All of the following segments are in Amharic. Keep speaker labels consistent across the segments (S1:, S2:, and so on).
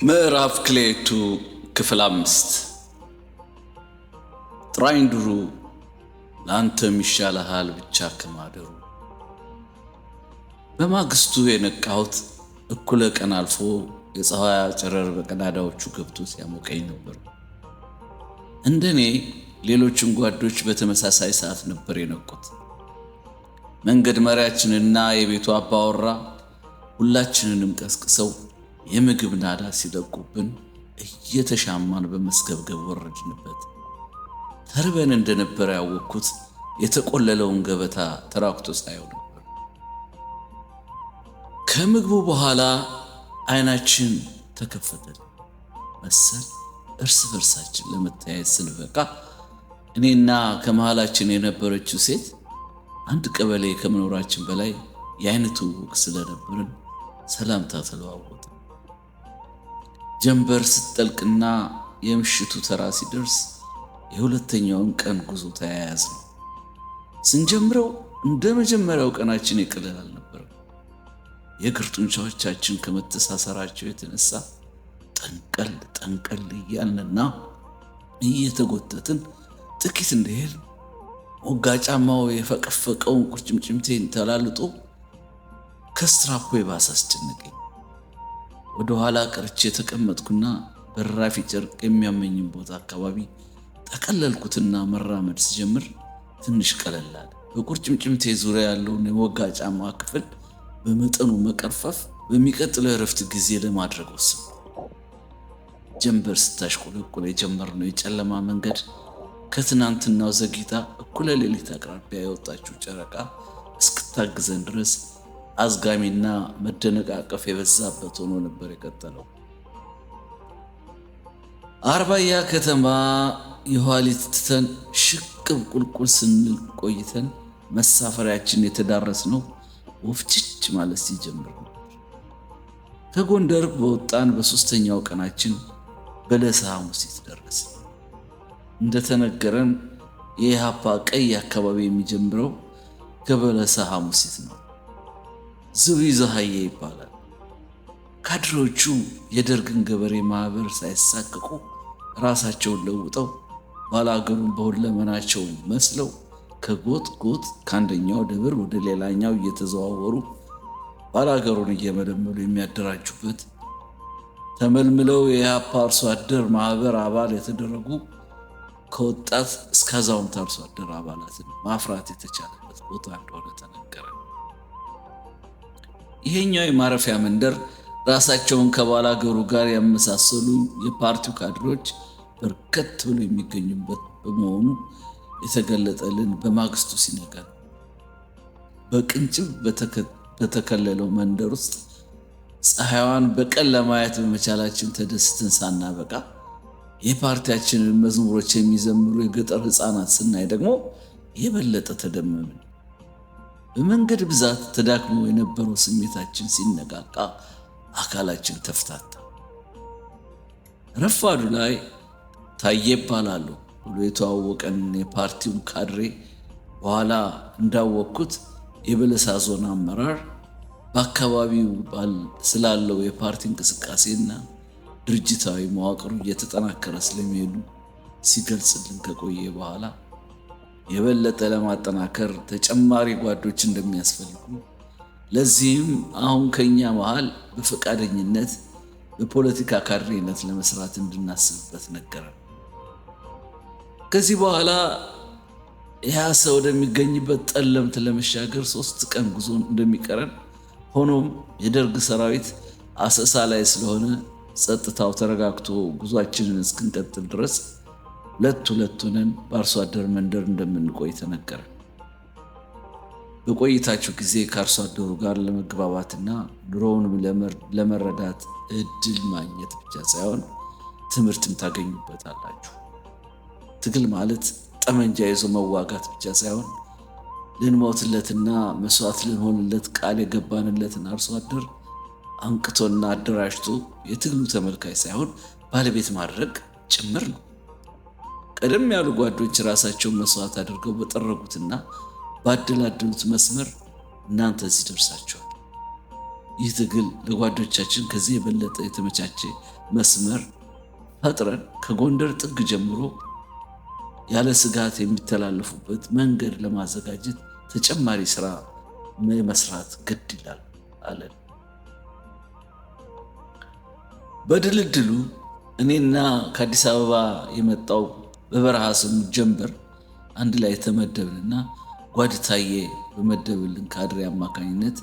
S1: ምዕራፍ ክሌቱ ክፍል 5 ጥራይንዱሩ ለአንተም ይሻልሃል ብቻ ከማደሩ። በማግስቱ የነቃሁት እኩለ ቀን አልፎ የፀሐይ ጨረር በቀዳዳዎቹ ገብቶ ሲያሞቀኝ ነበር። እንደኔ ሌሎችም ጓዶች በተመሳሳይ ሰዓት ነበር የነቁት። መንገድ መሪያችንና የቤቱ አባወራ ሁላችንንም ቀስቅሰው የምግብ ናዳ ሲለቁብን እየተሻማን በመስገብገብ ወረድንበት። ተርበን እንደነበረ ያወቅኩት የተቆለለውን ገበታ ተራክቶ ሳይሆን ነበር። ከምግቡ በኋላ አይናችን ተከፈተል መሰል እርስ በርሳችን ለመተያየት ስንበቃ እኔና ከመሃላችን የነበረችው ሴት አንድ ቀበሌ ከመኖራችን በላይ የአይን ትውውቅ ስለነበርን ሰላምታ ተለዋወጥን። ጀንበር ስትጠልቅና የምሽቱ ተራ ሲደርስ የሁለተኛውን ቀን ጉዞ ተያያዝን። ስንጀምረው እንደ መጀመሪያው ቀናችን የቀለል አልነበረም። የእግር ጡንቻዎቻችን ከመተሳሰራቸው የተነሳ ጠንቀል እያልንና እየተጎተትን ጥቂት እንደሄድ ሞጋጫማው የፈቀፈቀውን ቁርጭምጭምቴን ተላልጦ ከስትራፖ የባሰ አስጨነቀኝ። ወደ ኋላ ቀርቼ የተቀመጥኩና በራፊ ጨርቅ የሚያመኝን ቦታ አካባቢ ጠቀለልኩትና መራመድ ስጀምር ትንሽ ቀለላል። በቁርጭምጭምቴ ዙሪያ ያለውን የሞጋጫማ ክፍል በመጠኑ መቀርፈፍ በሚቀጥለው የእረፍት ጊዜ ለማድረግ ወሰንኩ። ጀንበር ስታሽቆለቆል የጀመርነው የጨለማ መንገድ ከትናንትናው ዘግይታ እኩለ ሌሊት አቅራቢያ የወጣችው ጨረቃ እስክታግዘን ድረስ አዝጋሚና መደነቃቀፍ የበዛበት ሆኖ ነበር የቀጠለው። አርባያ ከተማ የኋሊት ትተን ሽቅብ ቁልቁል ስንል ቆይተን መሳፈሪያችን የተዳረስነው ወፍጭጭ ማለት ሲጀምር ነበር። ከጎንደር በወጣን በሶስተኛው ቀናችን በለሳ ሐሙሲት ደረስን። እንደተነገረን የኢሃፓ ቀይ አካባቢ የሚጀምረው ከበለሳ ሐሙሲት ነው። ዝዊ ዘሃዬ ይባላል። ካድሬዎቹ የደርግን ገበሬ ማህበር ሳይሳቀቁ ራሳቸውን ለውጠው ባላገሩን በሁለመናቸው መስለው ከጎጥ ከአንደኛው ደብር ወደ ሌላኛው እየተዘዋወሩ ባላገሩን እየመለመሉ የሚያደራጁበት ተመልምለው የኢሃፓ አርሶ አደር ማህበር አባል የተደረጉ ከወጣት እስከ አዛውንት አርሶ አደር አባላትን ማፍራት የተቻለበት ቦታ እንደሆነ ተነገረ። ይሄኛው የማረፊያ መንደር ራሳቸውን ከባላገሩ ጋር ያመሳሰሉ የፓርቲው ካድሬዎች በርከት ብሎ የሚገኙበት በመሆኑ የተገለጠልን በማግስቱ ሲነጋ። በቅንጭብ በተከለለው መንደር ውስጥ ፀሐይዋን በቀን ለማየት በመቻላችን ተደስተን ሳናበቃ የፓርቲያችንን መዝሙሮች የሚዘምሩ የገጠር ሕፃናት ስናይ ደግሞ የበለጠ ተደመምን። በመንገድ ብዛት ተዳክሞ የነበረው ስሜታችን ሲነቃቃ አካላችን ተፍታታ። ረፋዱ ላይ ታዬ ይባላሉ ብሎ የተዋወቀን የፓርቲውን ካድሬ በኋላ እንዳወቅኩት የበለሳ ዞን አመራር በአካባቢው ስላለው የፓርቲ እንቅስቃሴና ድርጅታዊ መዋቅሩ እየተጠናከረ ስለሚሄዱ ሲገልጽልን ከቆየ በኋላ የበለጠ ለማጠናከር ተጨማሪ ጓዶች እንደሚያስፈልጉ፣ ለዚህም አሁን ከኛ መሃል በፈቃደኝነት በፖለቲካ ካድሬነት ለመስራት እንድናስብበት ነገረን። ከዚህ በኋላ ያሰ ወደሚገኝበት ጠለምት ለመሻገር 3 ቀን ጉዞ እንደሚቀረን፣ ሆኖም የደርግ ሰራዊት አሰሳ ላይ ስለሆነ ጸጥታው ተረጋግቶ ጉዟችንን እስክንቀጥል ድረስ ሁለት ሆነን በአርሶ አደር መንደር እንደምንቆይ ተነገረ። በቆይታችሁ ጊዜ ከአርሶ አደሩ ጋር ለመግባባትና ኑሮውንም ለመረዳት እድል ማግኘት ብቻ ሳይሆን ትምህርትም ታገኙበታላችሁ። ትግል ማለት ጠመንጃ ይዞ መዋጋት ብቻ ሳይሆን ልንሞትለትና መስዋዕት ልንሆንለት ቃል የገባንለትን አርሶ አደር አንቅቶና አደራጅቶ የትግሉ ተመልካይ ሳይሆን ባለቤት ማድረግ ጭምር ነው። ቀደም ያሉ ጓዶች ራሳቸውን መስዋዕት አድርገው በጠረጉትና ባደላደሉት መስመር እናንተ እዚህ ደርሳችኋል። ይህ ትግል ለጓዶቻችን ከዚህ የበለጠ የተመቻቸ መስመር ፈጥረን ከጎንደር ጥግ ጀምሮ ያለ ስጋት የሚተላለፉበት መንገድ ለማዘጋጀት ተጨማሪ ስራ መስራት ግድ ይላል አለን። በድልድሉ እኔና ከአዲስ አበባ የመጣው በበረሃ ስሙ ጀንበር አንድ ላይ ተመደብንና ጓድ ታዬ በመደብልን ካድሬ አማካኝነት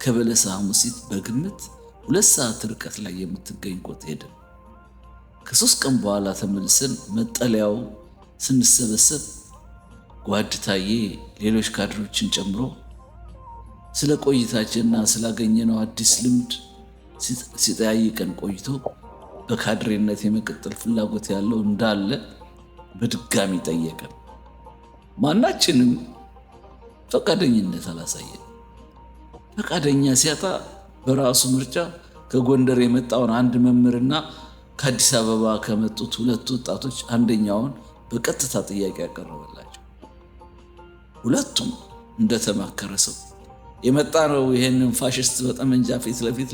S1: ከበለሳ ሐሙሲት በግምት 2 ሰዓት ርቀት ላይ የምትገኝ ቆጥ ሄድን። ከ3 ቀን በኋላ ተመልሰን መጠለያው ስንሰበሰብ ጓድ ታዬ ሌሎች ካድሬዎችን ጨምሮ ስለ ቆይታችንና ስላገኘነው አዲስ ልምድ ሲጠያይቀን ቆይቶ በካድሬነት የመቀጠል ፍላጎት ያለው እንዳለ በድጋሚ ጠየቀን። ማናችንም ፈቃደኝነት አላሳየን። ፈቃደኛ ሲያጣ በራሱ ምርጫ ከጎንደር የመጣውን አንድ መምህርና ከአዲስ አበባ ከመጡት 2 ወጣቶች አንደኛውን በቀጥታ ጥያቄ ያቀረበላቸው። ሁለቱም እንደተማከረ ሰው የመጣ ነው ይሄንን ፋሽስት በጠመንጃ ፊት ለፊት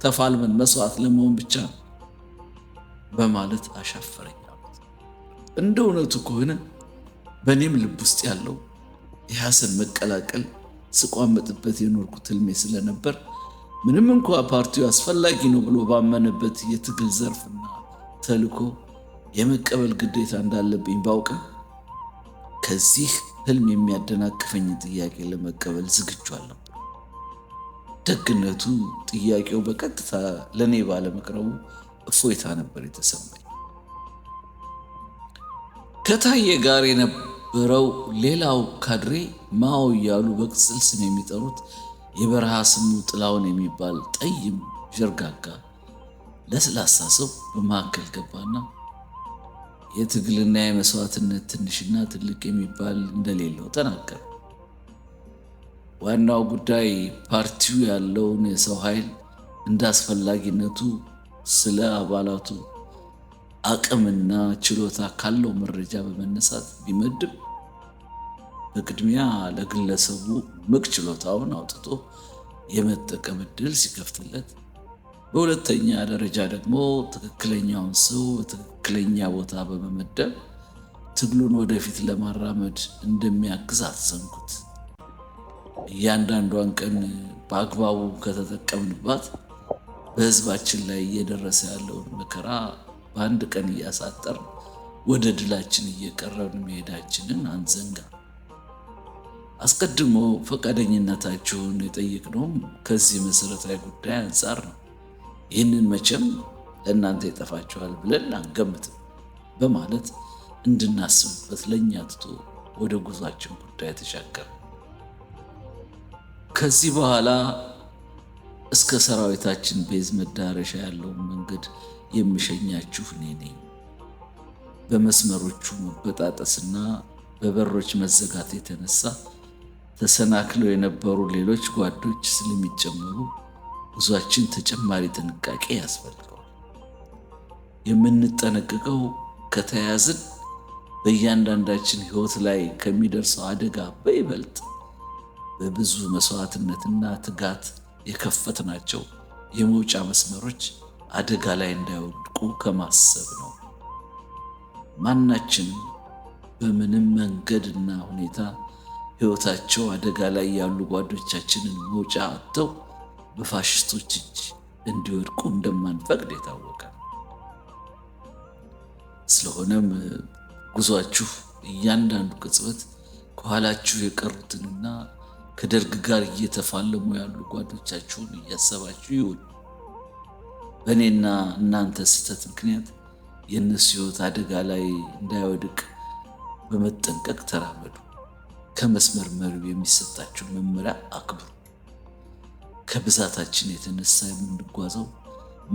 S1: ተፋልመን መስዋዕት ለመሆን ብቻ ነው በማለት አሻፈረኝ። እንደ እውነቱ ከሆነ በእኔም ልብ ውስጥ ያለው የሐሰን መቀላቀል ስቋመጥበት የኖርኩት ህልሜ ስለነበር ምንም እንኳ ፓርቲው አስፈላጊ ነው ብሎ ባመነበት የትግል ዘርፍና ተልዕኮ የመቀበል ግዴታ እንዳለብኝ ባውቅም ከዚህ ህልም የሚያደናቅፈኝ ጥያቄ ለመቀበል ዝግጁ አልነበርኩም። ደግነቱ ጥያቄው በቀጥታ ለእኔ ባለመቅረቡ እፎይታ ነበር የተሰማኝ። ከታዬ ጋር የነበረው ሌላው ካድሬ ማኦ እያሉ በቅጽል ስም የሚጠሩት የበረሃ ስሙ ጥላውን የሚባል ጠይም ጀርጋጋ ለስላሳ ሰው በመካከል ገባና የትግልና የመስዋዕትነት ትንሽና ትልቅ የሚባል እንደሌለው ተናገረ። ዋናው ጉዳይ ፓርቲው ያለውን የሰው ኃይል እንዳስፈላጊነቱ ስለ አባላቱ አቅምና ችሎታ ካለው መረጃ በመነሳት ቢመድብ በቅድሚያ ለግለሰቡ ምቅ ችሎታውን አውጥቶ የመጠቀም ዕድል ሲከፍትለት፣ በሁለተኛ ደረጃ ደግሞ ትክክለኛውን ሰው በትክክለኛ ቦታ በመመደብ ትግሉን ወደፊት ለማራመድ እንደሚያግዝ አትዘንጉት። እያንዳንዷን ቀን በአግባቡ ከተጠቀምንባት በሕዝባችን ላይ እየደረሰ ያለውን መከራ በአንድ ቀን እያሳጠር ወደ ድላችን እየቀረብን መሄዳችንን አንዘንጋ። አስቀድሞ ፈቃደኝነታችሁን የጠየቅነውም ከዚህ መሰረታዊ ጉዳይ አንጻር ነው። ይህንን መቼም ለእናንተ ይጠፋችኋል ብለን አንገምትም በማለት እንድናስብበት ለእኛ ትቶ ወደ ጉዟችን ጉዳይ ተሻገረ። ከዚህ በኋላ እስከ ሰራዊታችን ቤዝ መዳረሻ ያለውን መንገድ የሚሸኛችሁ እኔ ነኝ። በመስመሮቹ መበጣጠስና በበሮች መዘጋት የተነሳ ተሰናክለው የነበሩ ሌሎች ጓዶች ስለሚጨመሩ ጉዟችን ተጨማሪ ጥንቃቄ ያስፈልገዋል። የምንጠነቀቀው ከተያዝን በእያንዳንዳችን ሕይወት ላይ ከሚደርሰው አደጋ በይበልጥ በብዙ መስዋዕትነትና ትጋት የከፈትናቸው የመውጫ መስመሮች አደጋ ላይ እንዳይወድቁ ከማሰብ ነው። ማናችንም በምንም መንገድና ሁኔታ ሕይወታቸው አደጋ ላይ ያሉ ጓዶቻችንን መውጫ አጥተው በፋሽስቶች እጅ እንዲወድቁ እንደማንፈቅድ የታወቀ ነው። ስለሆነም ጉዟችሁ እያንዳንዱ ቅጽበት ከኋላችሁ የቀሩትንና ከደርግ ጋር እየተፋለሙ ያሉ ጓዶቻችሁን እያሰባችሁ ይሁን። በእኔና እናንተ ስህተት ምክንያት የእነሱ ሕይወት አደጋ ላይ እንዳይወድቅ በመጠንቀቅ ተራመዱ። ከመስመር መሪው የሚሰጣችሁ መመሪያ አክብሩ። ከብዛታችን የተነሳ የምንጓዘው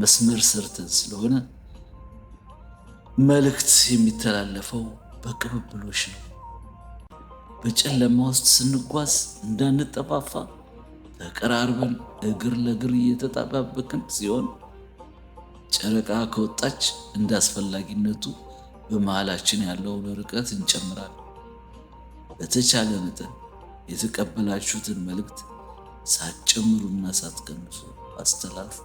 S1: መስመር ሰርተን ስለሆነ መልእክት የሚተላለፈው በቅብብሎሽ ነው። በጨለማ ውስጥ ስንጓዝ እንዳንጠፋፋ ተቀራርበን እግር ለእግር እየተጣባበቅን ሲሆን ጨረቃ ከወጣች እንደ አስፈላጊነቱ በመሃላችን ያለውን ርቀት እንጨምራለን። በተቻለ መጠን የተቀበላችሁትን መልእክት ሳትጨምሩና ሳትቀንሱ አስተላልፉ።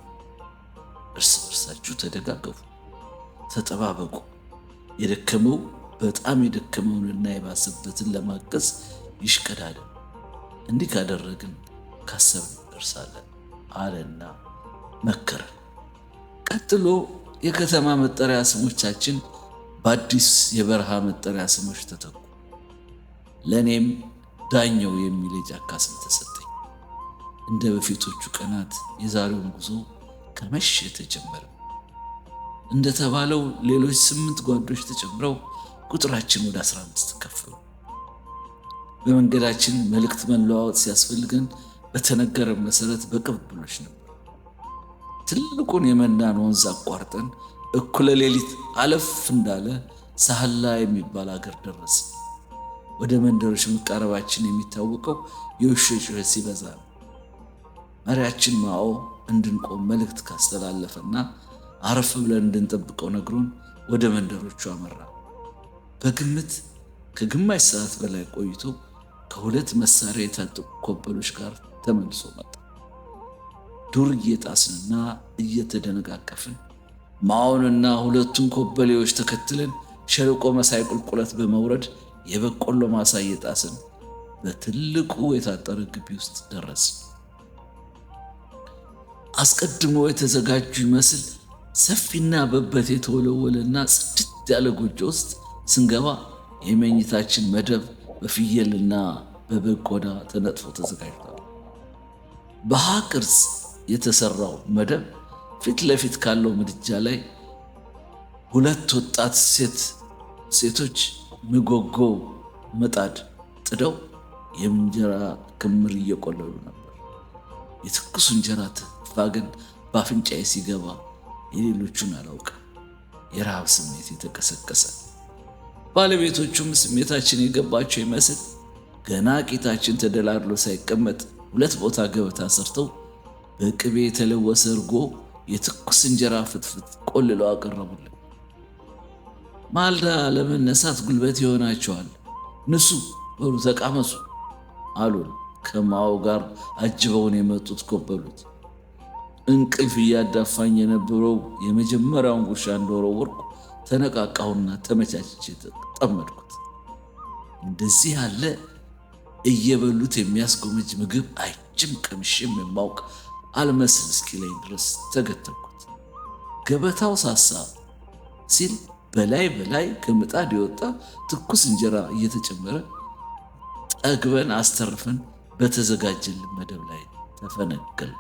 S1: እርስ በርሳችሁ ተደጋገፉ፣ ተጠባበቁ። የደከመው በጣም የደከመውንና የባሰበትን ለማገዝ ይሽቀዳደም። እንዲህ ካደረግን ካሰብን እንደርሳለን አለና መከረን። ቀጥሎ የከተማ መጠሪያ ስሞቻችን በአዲስ የበረሃ መጠሪያ ስሞች ተተኩ። ለእኔም ዳኘው የሚል የጫካ ስም ተሰጠኝ። እንደ በፊቶቹ ቀናት የዛሬውን ጉዞ ከመሸ ተጀመረ። እንደተባለው ሌሎች 8 ጓዶች ተጨምረው ቁጥራችን ወደ 15 ከፈሉ። በመንገዳችን መልእክት መለዋወጥ ሲያስፈልገን በተነገረ መሰረት በቅብብሎች ነበር። ትልቁን የመናን ወንዝ አቋርጠን እኩለ ሌሊት አለፍ እንዳለ ሳህላ የሚባል አገር ደረስን። ወደ መንደሮች መቃረባችን የሚታወቀው የውሾች ጩኸት ሲበዛ ነው። መሪያችን ማኦ እንድንቆም መልእክት ካስተላለፈና አረፍ ብለን እንድንጠብቀው ነግሮን ወደ መንደሮቹ አመራ። በግምት ከግማሽ ሰዓት በላይ ቆይቶ ከ2 መሳሪያ የታጠቁ ኮበሎች ጋር ተመልሶ መጣ። ዱር እየጣስንና እየተደነቃቀፍን ማኦንና 2ቱን ኮበሌዎች ተከትለን ሸለቆ መሳይ ቁልቁለት በመውረድ የበቆሎ ማሳ እየጣስን በትልቁ የታጠረ ግቢ ውስጥ ደረስን። አስቀድሞ የተዘጋጁ ይመስል ሰፊና በበት የተወለወለና ጽድት ያለ ጎጆ ውስጥ ስንገባ የመኝታችን መደብ በፍየልና በበግ ቆዳ ተነጥፎ ተዘጋጅቷል። በሃ ቅርጽ የተሰራው መደብ ፊት ለፊት ካለው ምድጃ ላይ 2 ወጣት ሴቶች ምጎጎ ምጣድ ጥደው የእንጀራ ክምር እየቆለሉ ነበር። የትኩሱ እንጀራ ትፋ ግን በአፍንጫዬ ሲገባ የሌሎቹን አላውቅም። የረሃብ ስሜት የተቀሰቀሰ። ባለቤቶቹም ስሜታችን የገባቸው ይመስል ገና ቂጣችን ተደላድሎ ሳይቀመጥ 2 ቦታ ገበታ ሰርተው በቅቤ የተለወሰ እርጎ የትኩስ እንጀራ ፍትፍት ቆልለው አቀረቡልን። ማልዳ ለመነሳት ጉልበት ይሆናቸዋል፣ ንሱ በሉ ተቃመሱ አሉን። ከማኦ ጋር አጅበውን የመጡት ኮበሉት። እንቅልፍ እያዳፋኝ የነበረው የመጀመሪያውን ጉርሻ እንደወረወርኩ ተነቃቃሁና ተመቻችቼ ጠመድኩት። እንደዚህ ያለ እየበሉት የሚያስጎመጅ ምግብ አይችም ቀምሼም የማውቅ አልመስል እስኪለኝ ድረስ ተገተርኩት። ገበታው ሳሳ ሲል በላይ ከምጣድ የወጣ ትኩስ እንጀራ እየተጨመረ ጠግበን አስተርፈን በተዘጋጀልን መደብ ላይ ተፈነገል።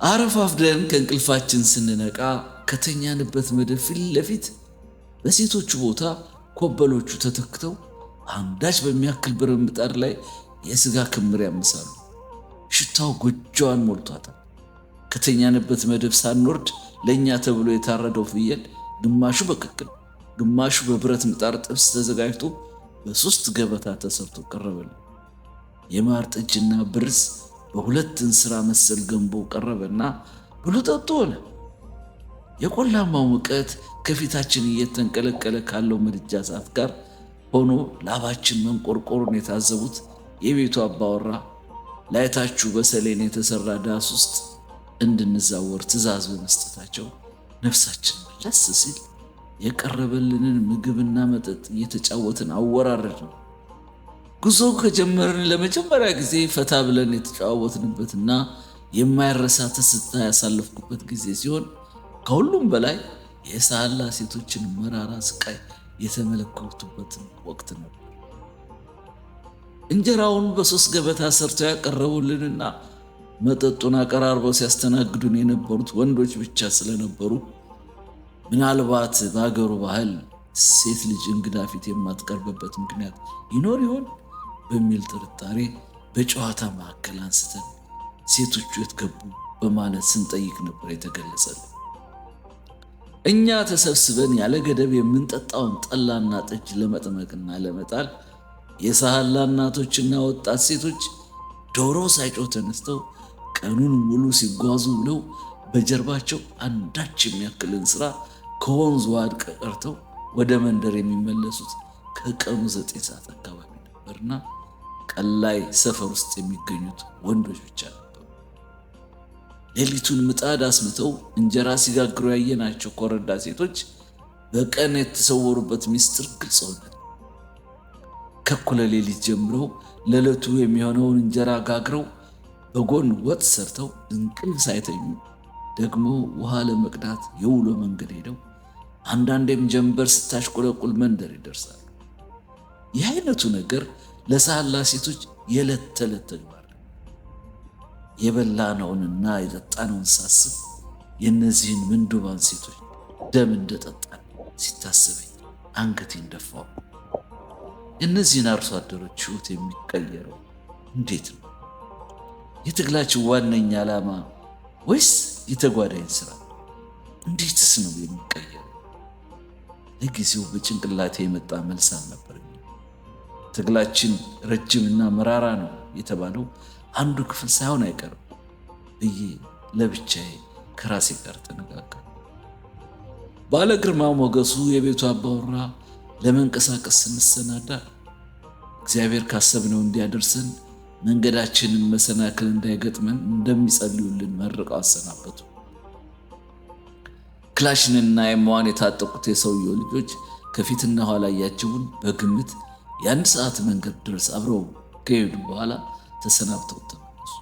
S1: አረፋፍደን ከእንቅልፋችን ስንነቃ ከተኛንበት መደብ ፊት ለፊት በሴቶቹ ቦታ ኮበሎቹ ተተክተው አንዳች በሚያክል ብረት ምጣድ ላይ የስጋ ክምር ያምሳሉ። ሽታው ጎጆዋን ሞልቷታል። ከተኛንበት መደብ ሳንወርድ ለእኛ ተብሎ የታረደው ፍየል ግማሹ በቅቅል ግማሹ በብረት ምጣድ ጥብስ ተዘጋጅቶ በ3 ገበታ ተሰርቶ ቀረበልን። የማር ጠጅና ብርዝ በ2 እንስራ መሰል ገንቦ ቀረበና ብሉ ጠጡ ሆነ። የቆላማው ሙቀት ከፊታችን እየተንቀለቀለ ካለው ምድጃ እሳት ጋር ሆኖ ላባችን መንቆርቆሩን የታዘቡት የቤቱ አባወራ ላይታችሁ በሰሌን የተሰራ ዳስ ውስጥ እንድንዛወር ትእዛዝ በመስጠታቸው ነፍሳችን መለስ ሲል የቀረበልንን ምግብና መጠጥ እየተጫወትን አወራረድ ነው። ጉዞ ከጀመርን ለመጀመሪያ ጊዜ ፈታ ብለን የተጫወትንበትና የማይረሳ ትዝታ ያሳለፍኩበት ጊዜ ሲሆን ከሁሉም በላይ የሳህላ ሴቶችን መራራ ስቃይ የተመለከቱበትን ወቅት ነበር። እንጀራውን በ3 ገበታ ሰርተው ያቀረቡልንና መጠጡን አቀራርበው ሲያስተናግዱን የነበሩት ወንዶች ብቻ ስለነበሩ ምናልባት በአገሩ ባህል ሴት ልጅ እንግዳ ፊት የማትቀርብበት ምክንያት ይኖር ይሆን በሚል ጥርጣሬ በጨዋታ መካከል አንስተን ሴቶቹ የት ገቡ በማለት ስንጠይቅ ነበር የተገለጸልን። እኛ ተሰብስበን ያለ ገደብ የምንጠጣውን ጠላና ጠጅ ለመጥመቅና ለመጣል የሳህላ እናቶችና ወጣት ሴቶች ዶሮ ሳይጮህ ተነስተው ቀኑን ሙሉ ሲጓዙ ብለው በጀርባቸው አንዳች የሚያክልን ስራ ከወንዙ አድቀ ቀርተው ወደ መንደር የሚመለሱት ከቀኑ 9 ሰዓት አካባቢ ነበርና ቀን ላይ ሰፈር ውስጥ የሚገኙት ወንዶች ብቻ ነበሩ። ሌሊቱን ምጣድ አስምተው እንጀራ ሲጋግሩ ያየናቸው ኮረዳ ሴቶች በቀን የተሰወሩበት ምስጢር ግልጽ ሆነ። ከእኩለ ሌሊት ጀምረው ለዕለቱ የሚሆነውን እንጀራ ጋግረው በጎን ወጥ ሰርተው እንቅልፍ ሳይተኙ ደግሞ ውሃ ለመቅዳት የውሎ መንገድ ሄደው አንዳንዴም ጀንበር ስታሽቆለቁል መንደር ይደርሳሉ። ይህ አይነቱ ነገር ለሳህላ ሴቶች የዕለት ተዕለት ተግባር ነው። የበላነውንና የጠጣነውን ሳስብ የእነዚህን ምንዱባን ሴቶች ደም እንደጠጣን ሲታሰበኝ አንገቴን ደፋው። የእነዚህን አርሶ አደሮች ሕይወት የሚቀየረው እንዴት ነው? የትግላችን ዋነኛ ዓላማ ወይስ የተጓዳኝ ሥራ? እንዴትስ ነው የሚቀየረው? ለጊዜው በጭንቅላቴ የመጣ መልስ አልነበረኝ። ትግላችን ረጅምና መራራ ነው የተባለው አንዱ ክፍል ሳይሆን አይቀርም ብዬ ለብቻዬ ከራሴ ጋር ተነጋገርኩ። ባለ ግርማ ሞገሱ የቤቱ አባወራ ለመንቀሳቀስ ስንሰናዳ እግዚአብሔር ካሰብነው እንዲያደርሰን መንገዳችንን መሰናክል እንዳይገጥመን እንደሚጸልዩልን መርቀው አሰናበቱ። ክላሽንና ኤም1 የታጠቁት የሰውየው ልጆች ከፊትና ኋላ እያጀቡን በግምት የ1 ሰዓት መንገድ ድረስ አብረው ከሄዱ በኋላ ተሰናብተው ተመለሱ።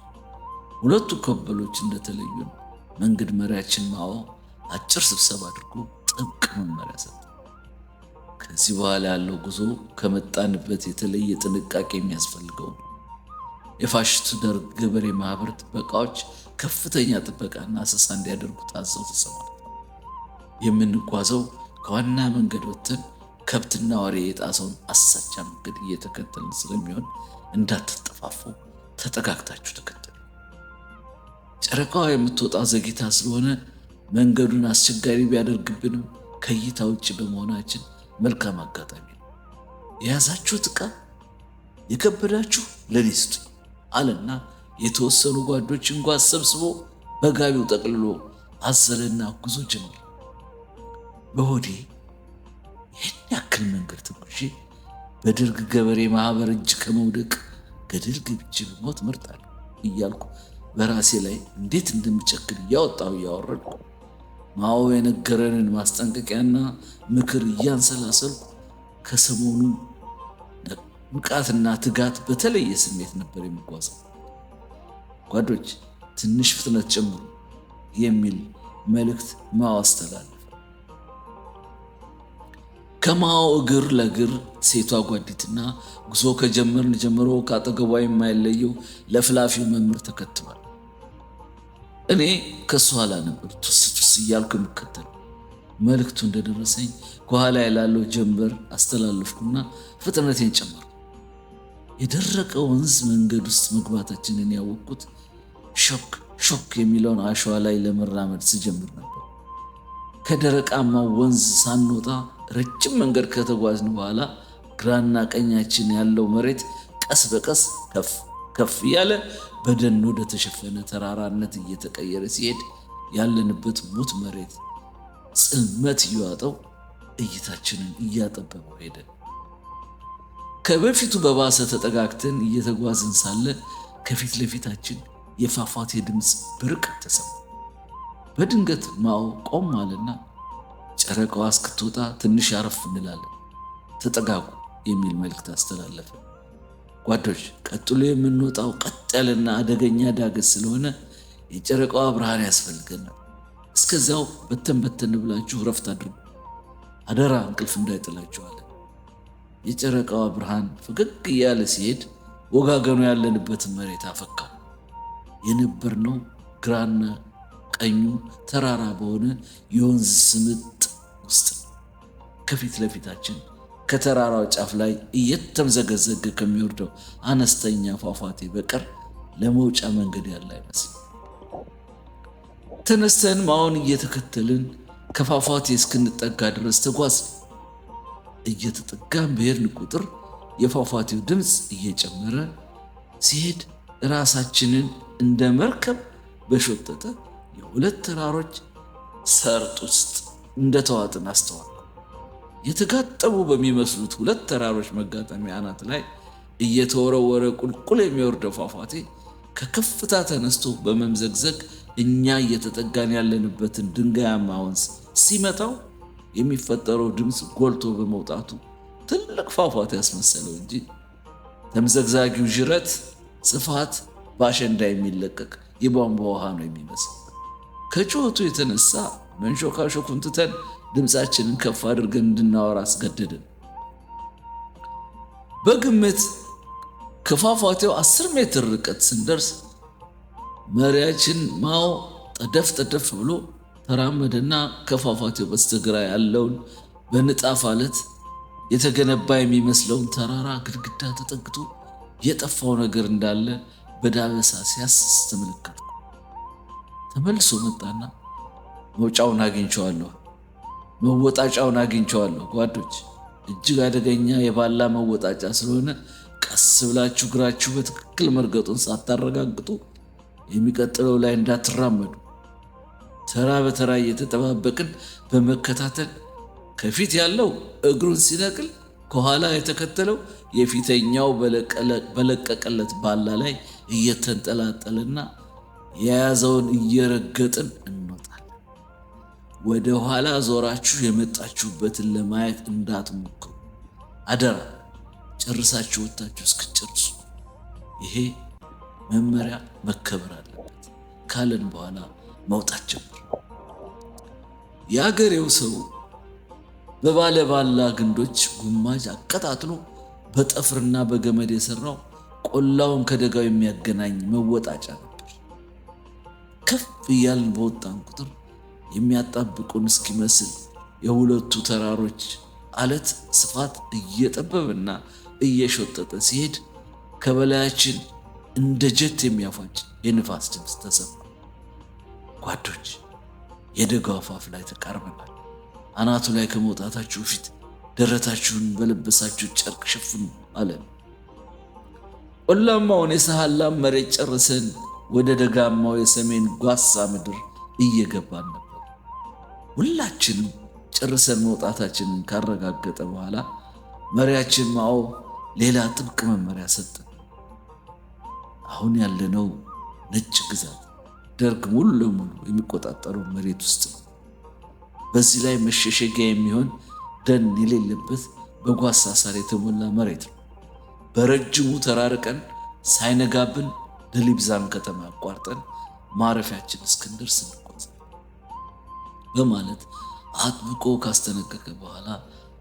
S1: ሁለቱ ኮበሎች እንደተለዩን መንገድ መሪያችን ማኦ አጭር ስብሰባ አድርጎ ጥብቅ መመሪያ ሰጠ። ከዚህ በኋላ ያለው ጉዞ ከመጣንበት የተለየ ጥንቃቄ የሚያስፈልገው ነው። የፋሽስቱ ደርግ ገበሬ ማህበር ጥበቃዎች ከፍተኛ ጥበቃና አሰሳ እንዲያደርጉ ታዘው ተሰማርተዋል። የምንጓዘው ከዋና መንገድ ወጥተን ከብትና ወሬ የጣሰውን አሳቻ መንገድ እየተከተልን ስለሚሆን እንዳትጠፋፉ ተጠጋግታችሁ ተከተሉ። ጨረቃዋ የምትወጣው ዘግይታ ስለሆነ መንገዱን አስቸጋሪ ቢያደርግብንም ከእይታ ውጭ በመሆናችን መልካም አጋጣሚ ነው። የያዛችሁት ዕቃ የከበዳችሁ ለኔ ስጡኝ አለና የተወሰኑ ጓዶችን ጓዝ ሰብስቦ በጋቢው ጠቅልሎ አዘለና ጉዞ ጀመረ። በሆዴ ይህን ያክል መንገድ ተጉዤ በደርግ ገበሬ ማህበር እጅ ከመውደቅ ገደል ገብቼ ብሞት እመርጣለሁ እያልኩ በራሴ ላይ እንዴት እንደምጨክን እያወጣሁ እያወረድኩ ማኦ የነገረንን ማስጠንቀቂያና ምክር እያንሰላሰልኩ ከሰሞኑ ንቃትና ትጋት በተለየ ስሜት ነበር የሚጓዘው። ጓዶች ትንሽ ፍጥነት ጨምሩ የሚል መልእክት ማኦ አስተላለፈ። ከማኦ እግር ለእግር ሴቷ ጓዲትና ጉዞ ከጀመርን ጀምሮ ከአጠገቧ የማይለየው ለፍላፊው መምህር ተከትሏል። እኔ ከሱ ኋላ ነበር ቱስ ቱስ እያልኩ የምከተል። መልእክቱ እንደደረሰኝ ከኋላ ያለው ጀንበር አስተላለፍኩና ፍጥነቴን ጨመርኩ። የደረቀ ወንዝ መንገድ ውስጥ መግባታችንን ያወቅኩት ሾክ ሾክ የሚለውን አሸዋ ላይ ለመራመድ ስጀምር ነበር። ከደረቃማው ወንዝ ሳንወጣ ረጅም መንገድ ከተጓዝን በኋላ ግራና ቀኛችን ያለው መሬት ቀስ በቀስ ከፍ ከፍ እያለ በደን ወደ ተሸፈነ ተራራነት እየተቀየረ ሲሄድ ያለንበት ሙት መሬት ጽልመት እየዋጠው እይታችንን እያጠበበው ሄደ። ከበፊቱ በባሰ ተጠጋግተን እየተጓዝን ሳለ ከፊት ለፊታችን የፏፏቴ ድምፅ በርቀት ተሰማ። በድንገት ማኦ ቆም አለና ጨረቃዋ እስክትወጣ ትንሽ አረፍ እንላለን፣ ተጠጋጉ የሚል መልእክት አስተላለፈ። ጓዶች ቀጥሎ የምንወጣው ቀጥ ያለና አደገኛ ዳገት ስለሆነ የጨረቃዋ ብርሃን ያስፈልገናል። እስከዚያው በተን በተን ብላችሁ ረፍት አድርጉ፣ አደራ እንቅልፍ እንዳይጥላችሁ አለ። የጨረቃዋ ብርሃን ፈገግ እያለ ሲሄድ ወጋገኑ ያለንበትን መሬት አፈካው። የነበርነው ግራና ቀኙ ተራራ በሆነ የወንዝ ስምጥ ውስጥ ነው። ከፊት ለፊታችን ከተራራው ጫፍ ላይ እየተምዘገዘገ ከሚወርደው አነስተኛ ፏፏቴ በቀር ለመውጫ መንገድ ያለ አይመስልም። ተነስተን ማኦን እየተከተልን ከፏፏቴ እስክንጠጋ ድረስ ተጓዝ። እየተጠጋን በሄድን ቁጥር የፏፏቴው ድምፅ እየጨመረ ሲሄድ ራሳችንን እንደ መርከብ በሾጠጠ የሁለት ተራሮች ሰርጥ ውስጥ እንደተዋጥን አስተዋልኩ። የተጋጠሙ በሚመስሉት ሁለት ተራሮች መጋጠሚያ አናት ላይ እየተወረወረ ቁልቁል የሚወርደው ፏፏቴ ከከፍታ ተነስቶ በመምዘግዘግ እኛ እየተጠጋን ያለንበትን ድንጋያማ ወንዝ ሲመታው የሚፈጠረው ድምፅ ጎልቶ በመውጣቱ ትልቅ ፏፏቴ ያስመሰለው እንጂ ተምዘግዛጊው ጅረት ስፋት በአሸንዳ የሚለቀቅ የቧንቧ ውሃ ነው የሚመስል። ከጩኸቱ የተነሳ መንሾካሾኩን ትተን ድምፃችንን ከፍ አድርገን እንድናወራ አስገደድን። በግምት ከፏፏቴው 10 ሜትር ርቀት ስንደርስ መሪያችን ማኦ ጠደፍ ብሎ ተራመደና ከፏፏቴው በስተግራ ያለውን በንጣፍ አለት የተገነባ የሚመስለውን ተራራ ግድግዳ ተጠግቶ የጠፋው ነገር እንዳለ በዳበሳ ሲያስስ ተመለከትኩ። ተመልሶ መጣና መውጫውን አግኝቼዋለሁ፣ መወጣጫውን አግኝቼዋለሁ ጓዶች፣ እጅግ አደገኛ የባላ መወጣጫ ስለሆነ ቀስ ብላችሁ እግራችሁ በትክክል መርገጡን ሳታረጋግጡ የሚቀጥለው ላይ እንዳትራመዱ። ተራ በተራ እየተጠባበቅን በመከታተል ከፊት ያለው እግሩን ሲነቅል ከኋላ የተከተለው የፊተኛው በለቀቀለት ባላ ላይ እየተንጠላጠለና የያዘውን እየረገጥን እንወጣለን። ወደ ኋላ ዞራችሁ የመጣችሁበትን ለማየት እንዳትሞክሩ አደራ። ጨርሳችሁ ወጣችሁ እስክጨርሱ ይሄ መመሪያ መከበር አለበት ካለን በኋላ መውጣት ጀመር። የአገሬው ሰው በባላ ግንዶች ጉማጅ አቀጣጥሎ በጠፍርና በገመድ የሰራው ቆላውን ከደጋው የሚያገናኝ መወጣጫ ነበር። ከፍ እያልን በወጣን ቁጥር የሚያጣብቁን እስኪመስል የሁለቱ ተራሮች አለት ስፋት እየጠበበና እየሾጠጠ ሲሄድ ከበላያችን እንደ ጀት የሚያፏጭ የንፋስ ድምፅ ተሰማ። ጓዶች፣ የደጋው አፋፍ ላይ ተቃርበናል። አናቱ ላይ ከመውጣታችሁ ፊት ደረታችሁን በለበሳችሁ ጨርቅ ሸፍኑ አለን። ቆላማውን የሰሃላም መሬት ጨርሰን ወደ ደጋማው የሰሜን ጓሳ ምድር እየገባን ነበር። ሁላችንም ጨርሰን መውጣታችንን ካረጋገጠ በኋላ መሪያችን ማኦ ሌላ ጥብቅ መመሪያ ሰጠ። አሁን ያለነው ነጭ ግዛት ደርግ ሙሉ ለሙሉ የሚቆጣጠረው መሬት ውስጥ ነው። በዚህ ላይ መሸሸጊያ የሚሆን ደን የሌለበት በጓሳ ሳር የተሞላ መሬት ነው። በረጅሙ ተራርቀን ሳይነጋብን ደሊብዛን ከተማ አቋርጠን ማረፊያችን እስክንደርስ እንጓዛለን በማለት አጥብቆ ካስጠነቀቀ በኋላ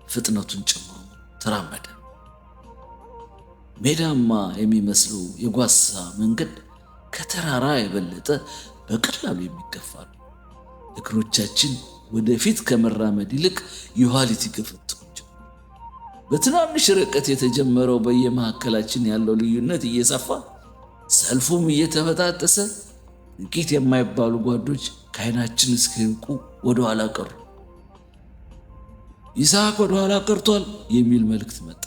S1: ፍጥነቱን ጨምሮ ተራመደ። ሜዳማ የሚመስለው የጓሳ መንገድ ከተራራ የበለጠ በቀላሉ የሚገፋ ነው። እግሮቻችን ወደፊት ከመራመድ ይልቅ የኋሊት ይገፈትሩ ጀመር። በትናንሽ ርቀት የተጀመረው በየመካከላችን ያለው ልዩነት እየሰፋ ሰልፉም እየተበጣጠሰ ጥቂት የማይባሉ ጓዶች ከዓይናችን እስኪርቁ ወደ ኋላ ቀሩ። ይስሐቅ ወደ ኋላ ቀርቷል የሚል መልእክት መጣ።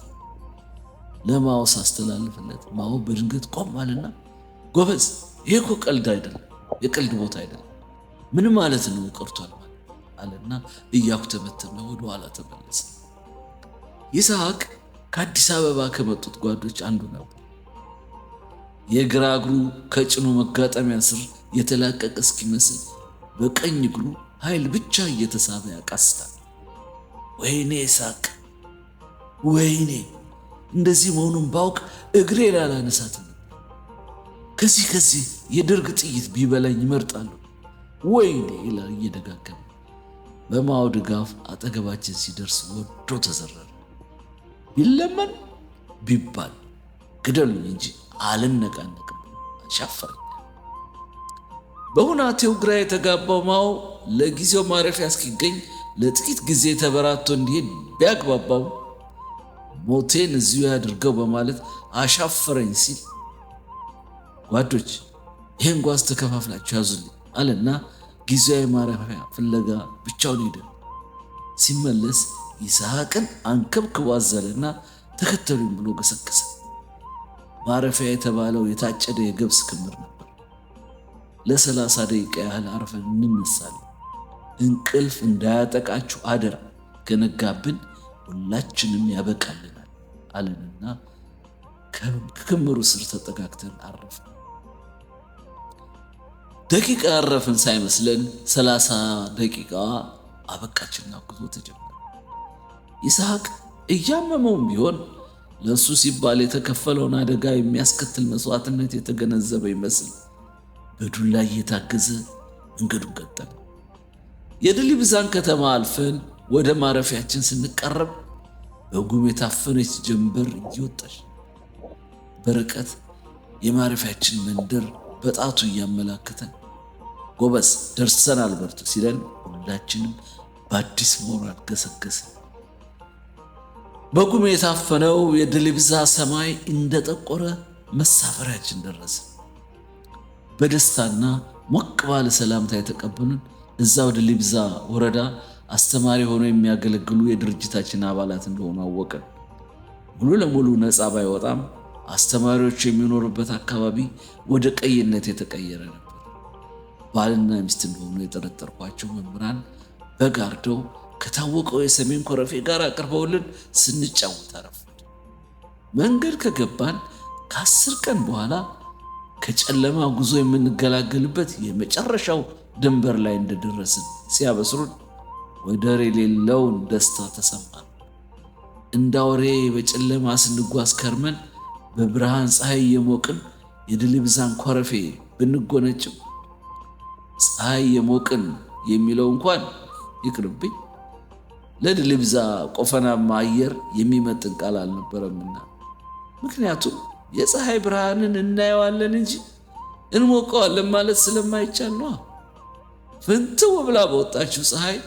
S1: ለማኦ ሳስተላልፍለት ማኦ በድንገት ቆም አለና ጎበዝ፣ ይሄ እኮ ቀልድ አይደለም፣ የቀልድ ቦታ አይደለም። ምን ማለት ነው ቀርቷል ማለት አለና እያኩተመተመ ወደ ኋላ ተመለሰ። ይስሐቅ ከአዲስ አበባ ከመጡት ጓዶች አንዱ ነበር። የግራ እግሩ ከጭኑ መጋጠሚያ ስር የተላቀቀ እስኪመስል በቀኝ እግሩ ኃይል ብቻ እየተሳበ ያቃስታል። ወይኔ ይስሐቅ፣ ወይኔ እንደዚህ መሆኑን ባውቅ እግሬ ላላነሳትም ከዚህ የደርግ ጥይት ቢበላኝ ይመርጣለሁ ወይኔ ይላል እየደጋገመ። በማኦ ድጋፍ አጠገባችን ሲደርስ ወዶ ተዘረረ። ቢለመን ቢባል ግደሉኝ እንጂ አልነቃነቅም፣ አሻፈረኝ። በሁናቴው ግራ የተጋባው ማኦ ለጊዜው ማረፊያ እስኪገኝ ለጥቂት ጊዜ ተበራቶ እንዲሄድ ቢያግባባው ሞቴን እዚሁ ያድርገው በማለት አሻፈረኝ ሲል ጓዶች ይህን ጓዝ ተከፋፍላችሁ ያዙልኝ አለና ጊዜያዊ ማረፊያ ፍለጋ ብቻውን ሄደ። ሲመለስ ይስሐቅን አንከብክቦ አዘለና ተከተሉኝ ብሎ ገሰገሰ። ማረፊያ የተባለው የታጨደ የገብስ ክምር ነበር። ለ30 ደቂቃ ያህል አርፈን እንነሳለን። እንቅልፍ እንዳያጠቃችሁ አደራ፣ ከነጋብን ሁላችንም ያበቃልናል አለንና ከክምሩ ስር ተጠጋግተን አረፍን። ደቂቃ ያረፍን ሳይመስለን 30 ደቂቃዋ አበቃችና ጉዞ ተጀመረ። ይስሐቅ እያመመውም ቢሆን ለእሱ ሲባል የተከፈለውን አደጋ የሚያስከትል መስዋዕትነት የተገነዘበ ይመስል በዱላ እየታገዘ መንገዱን ቀጠለ። የድልብዛን ከተማ አልፈን ወደ ማረፊያችን ስንቃረብ በጉም የታፈነች ጀንበር እየወጣች በርቀት የማረፊያችን መንደር በጣቱ እያመላከተን ጎበዝ ደርሰናል በርቱ ሲለን ሁላችንም በአዲስ ሞራል ገሰገስን። በጉም የታፈነው የድልብዛ ሰማይ እንደጠቆረ መሳፈሪያችን ደረሰ። በደስታና ሞቅ ባለ ሰላምታ የተቀበሉን እዛው ድልብዛ ወረዳ አስተማሪ ሆነው የሚያገለግሉ የድርጅታችን አባላት እንደሆኑ አወቅን። ሙሉ ለሙሉ ነፃ ባይወጣም አስተማሪዎች የሚኖሩበት አካባቢ ወደ ቀይነት የተቀየረ ነበር። ባልና ሚስት እንደሆኑ የጠረጠርኳቸው መምህራን በጋርደው ከታወቀው የሰሜን ኮረፌ ጋር አቅርበውልን ስንጫወት አረፈድ። መንገድ ከገባን ከ10 ቀን በኋላ ከጨለማ ጉዞ የምንገላገልበት የመጨረሻው ድንበር ላይ እንደደረስን ሲያበስሩን ወደር የሌለውን ደስታ ተሰማን። እንዳውሬ በጨለማ ስንጓዝ ከርመን በብርሃን ፀሐይ የሞቅን የድልብዛን ኮረፌ ብንጎነጭም ፀሐይ የሞቅን የሚለው እንኳን ይቅርብኝ፣ ለድልብዛ ቆፈናማ አየር የሚመጥን ቃል አልነበረምና። ምክንያቱም የፀሐይ ብርሃንን እናየዋለን እንጂ እንሞቀዋለን ማለት ስለማይቻል ነው። ፍንትው ብላ በወጣችው ፀሐይ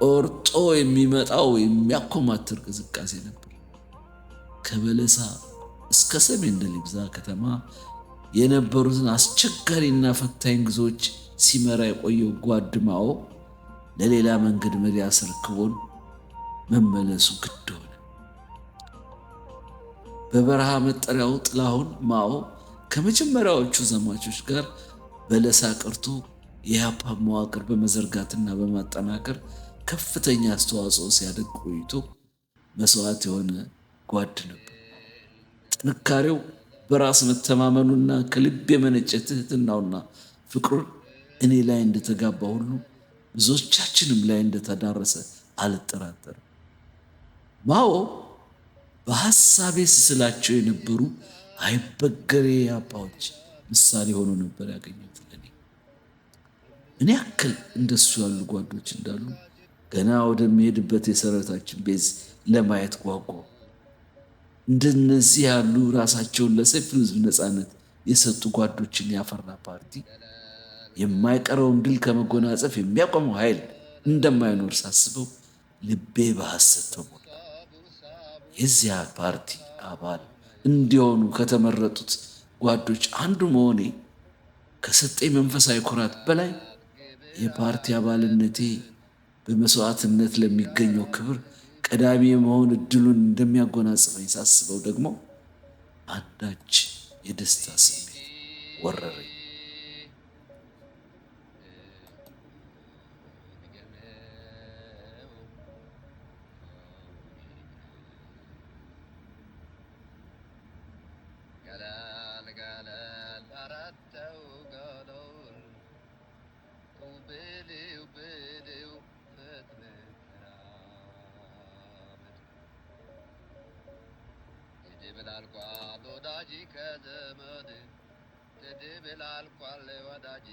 S1: ቆርጦ የሚመጣው የሚያኮማትር ቅዝቃዜ ነበር። ከበለሳ እስከ ሰሜን ድልብዛ ከተማ የነበሩትን አስቸጋሪና ፈታኝ ጉዞዎች ሲመራ የቆየው ጓድማው ለሌላ መንገድ መሪ አስረክቦን መመለሱ ግድ ሆነ። በበረሃ መጠሪያው ጥላሁን ማኦ ከመጀመሪያዎቹ ዘማቾች ጋር በለሳ ቀርቶ የኢህአፓ መዋቅር በመዘርጋትና በማጠናከር ከፍተኛ አስተዋጽኦ ሲያደርግ ቆይቶ መስዋዕት የሆነ ጓድ ነበር። ጥንካሬው፣ በራስ መተማመኑና ከልብ የመነጨ ትህትናውና ፍቅሩን እኔ ላይ እንደተጋባ ሁሉ ብዙዎቻችንም ላይ እንደተዳረሰ አልጠራጠርም። ማኦ በሐሳቤ ስስላቸው የነበሩ አይበገሬ አባዎች ምሳሌ ሆኖ ነበር ያገኘሁት። እኔ ያክል እንደሱ ያሉ ጓዶች እንዳሉ ገና ወደሚሄድበት የሰራዊታችን ቤዝ ለማየት ጓጓሁ። እንደነዚህ ያሉ ራሳቸውን ለሰፊው ሕዝብ ነፃነት የሰጡ ጓዶችን ያፈራ ፓርቲ የማይቀረውን ድል ከመጎናጸፍ የሚያቆመው ኃይል እንደማይኖር ሳስበው ልቤ በሐሰት ተሞላ። የዚያ ፓርቲ አባል እንዲሆኑ ከተመረጡት ጓዶች አንዱ መሆኔ ከሰጠኝ መንፈሳዊ ኩራት በላይ የፓርቲ አባልነቴ በመስዋዕትነት ለሚገኘው ክብር ቀዳሚ የመሆን እድሉን እንደሚያጎናጽፈኝ ሳስበው ደግሞ አንዳች የደስታ ስሜት ወረረኝ።
S2: ብላልኳል ወዳጅ ከዘመድ ትድ ብላልኳል ወዳጅ